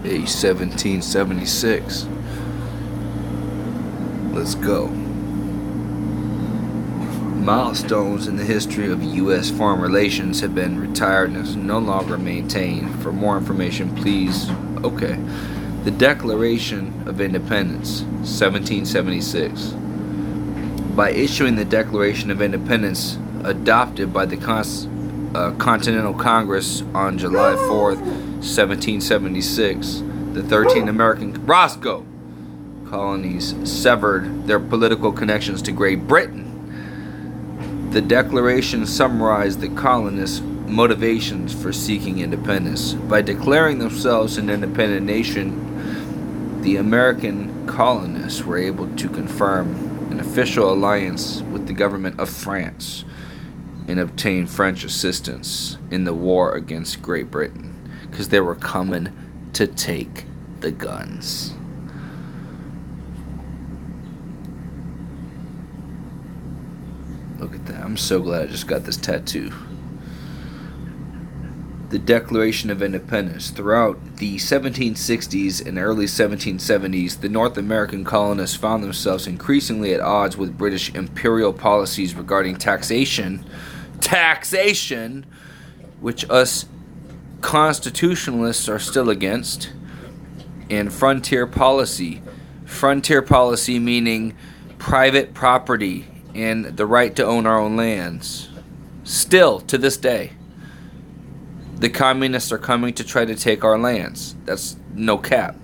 a 1776. Let's go. Milestones in the history of U.S. foreign relations have been retired and is no longer maintained. For more information, please. Okay. The Declaration of Independence, 1776. By issuing the Declaration of Independence, adopted by the Continental Congress on July 4th, 1776, the 13 American colonies severed their political connections to Great Britain. The Declaration summarized the colonists' motivations for seeking independence. By declaring themselves an independent nation, the American colonists were able to confirm an official alliance with the government of France and obtain French assistance in the war against Great Britain, because they were coming to take the guns. Look at that. I'm so glad I just got this tattoo. The Declaration of Independence. Throughout the 1760s and early 1770s, the North American colonists found themselves increasingly at odds with British imperial policies regarding taxation, which us constitutionalists are still against, and frontier policy. Frontier policy meaning private property and the right to own our own lands. Still, to this day, the communists are coming to try to take our lands. That's no cap.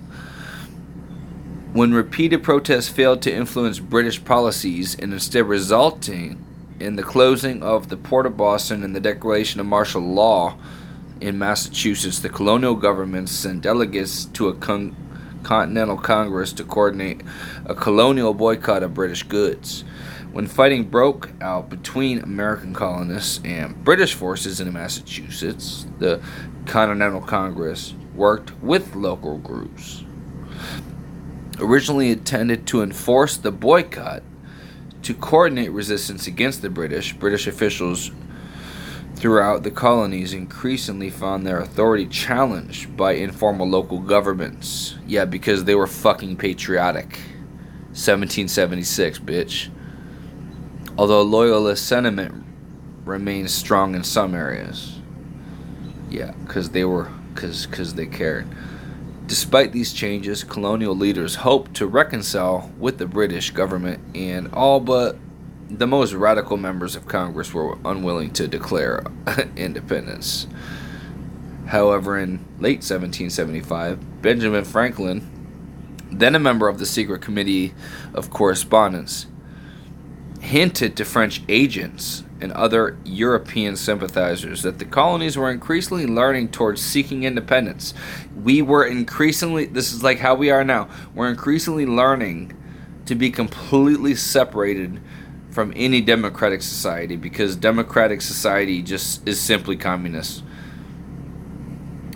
When repeated protests failed to influence British policies and instead resulting in the closing of the Port of Boston and the declaration of martial law in Massachusetts, the colonial governments sent delegates to a Continental Congress to coordinate a colonial boycott of British goods. When fighting broke out between American colonists and British forces in Massachusetts, the Continental Congress worked with local groups. Originally intended to enforce the boycott to coordinate resistance against the British officials throughout the colonies increasingly found their authority challenged by informal local governments. Yeah, because they were fucking patriotic. 1776, bitch. Although loyalist sentiment remains strong in some areas. Yeah, because they cared. Despite these changes, colonial leaders hoped to reconcile with the British government, and all but the most radical members of Congress were unwilling to declare independence. However, in late 1775, Benjamin Franklin, then a member of the Secret Committee of Correspondence, hinted to French agents and other European sympathizers that the colonies were increasingly learning towards seeking independence. This is like how we are now, we're increasingly learning to be completely separated from any democratic society, because democratic society just is simply communist.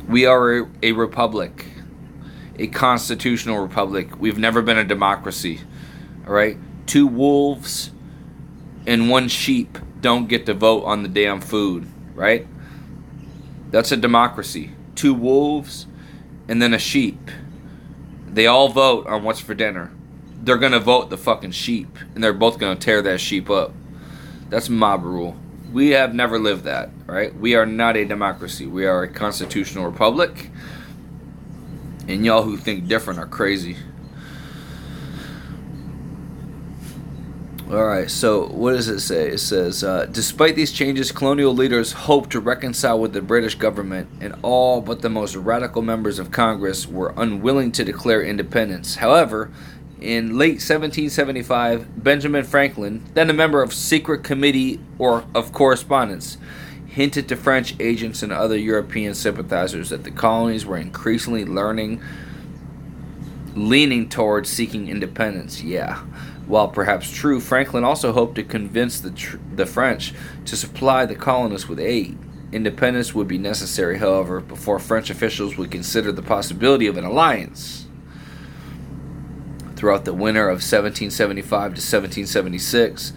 We are a republic, a constitutional republic. We've never been a democracy, all right? 2 wolves and 1 sheep don't get to vote on the damn food, right? That's a democracy. 2 wolves and then a sheep. They all vote on what's for dinner. They're going to vote the fucking sheep, and they're both going to tear that sheep up. That's mob rule. We have never lived that, right? We are not a democracy. We are a constitutional republic, and y'all who think different are crazy. Alright, so what does it say? It says, despite these changes, colonial leaders hoped to reconcile with the British government, and all but the most radical members of Congress were unwilling to declare independence. However, in late 1775, Benjamin Franklin, then a member of Secret Committee of Correspondence, hinted to French agents and other European sympathizers that the colonies were increasingly leaning towards seeking independence. Yeah. While perhaps true, Franklin also hoped to convince the French to supply the colonists with aid. Independence would be necessary, however, before French officials would consider the possibility of an alliance. Throughout the winter of 1775 to 1776,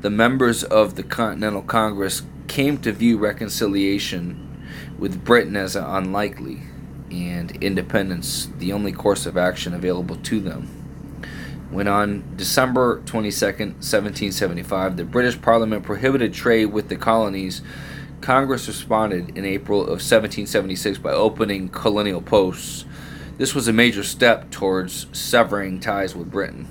the members of the Continental Congress came to view reconciliation with Britain as unlikely. and independence the only course of action available to them. When on December 22nd, 1775, the British Parliament prohibited trade with the colonies, Congress responded in April of 1776 by opening colonial posts. This was a major step towards severing ties with Britain.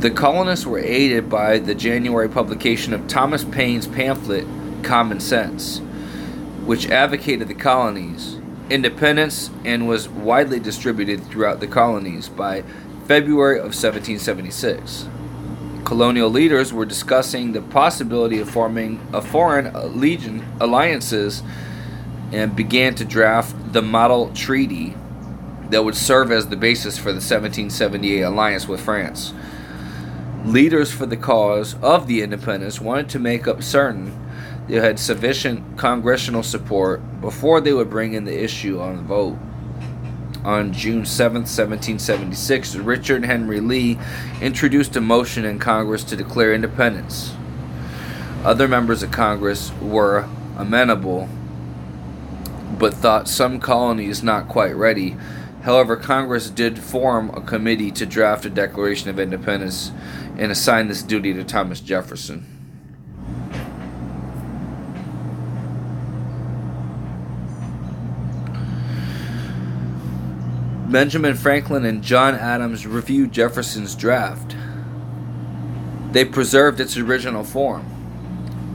The colonists were aided by the January publication of Thomas Paine's pamphlet, Common Sense, which advocated the colonies' independence and was widely distributed throughout the colonies by February of 1776. Colonial leaders were discussing the possibility of forming a foreign alliances and began to draft the model treaty that would serve as the basis for the 1778 alliance with France. Leaders for the cause of the independence wanted to make up certain they had sufficient congressional support before they would bring in the issue on the vote. On June 7, 1776, Richard Henry Lee introduced a motion in Congress to declare independence. Other members of Congress were amenable, but thought some colonies not quite ready. However, Congress did form a committee to draft a Declaration of Independence and assign this duty to Thomas Jefferson. Benjamin Franklin and John Adams reviewed Jefferson's draft. They preserved its original form,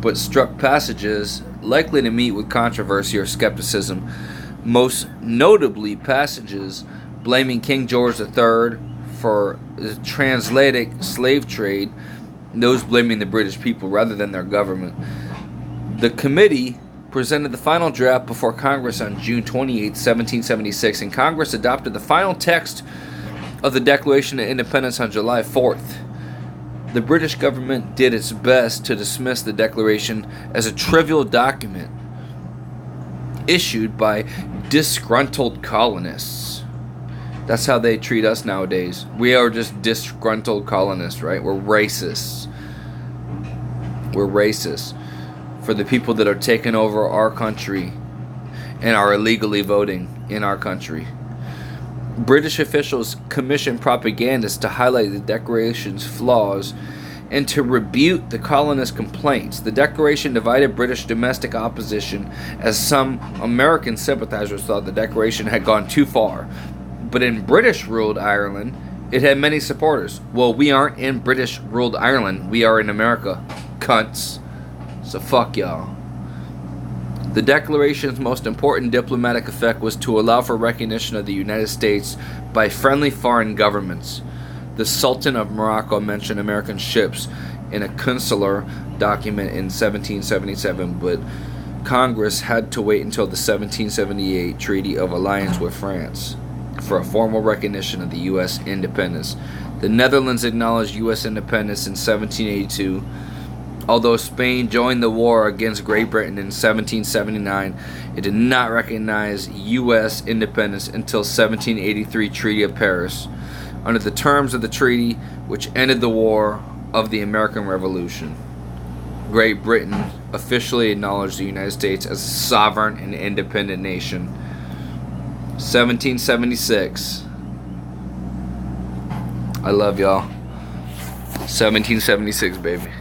but struck passages likely to meet with controversy or skepticism, most notably passages blaming King George III for the transatlantic slave trade, and those blaming the British people rather than their government. The committee presented the final draft before Congress on June 28, 1776, and Congress adopted the final text of the Declaration of Independence on July 4th. The British government did its best to dismiss the Declaration as a trivial document issued by disgruntled colonists. That's how they treat us nowadays. We are just disgruntled colonists, right? We're racists. We're racist for the people that are taking over our country and are illegally voting in our country. British officials commissioned propagandists to highlight the Declaration's flaws and to rebuke the colonists' complaints. The Declaration divided British domestic opposition, as some American sympathizers thought the Declaration had gone too far. But in British-ruled Ireland, it had many supporters. Well, we aren't in British-ruled Ireland. We are in America, cunts. So fuck y'all. The Declaration's most important diplomatic effect was to allow for recognition of the United States by friendly foreign governments. The Sultan of Morocco mentioned American ships in a consular document in 1777, but Congress had to wait until the 1778 Treaty of Alliance with France for a formal recognition of the U.S. independence. The Netherlands acknowledged U.S. independence in 1782. Although Spain joined the war against Great Britain in 1779, it did not recognize U.S. independence until 1783 Treaty of Paris, under the terms of the treaty which ended the War of the American Revolution. Great Britain officially acknowledged the United States as a sovereign and independent nation. 1776. I love y'all. 1776, baby.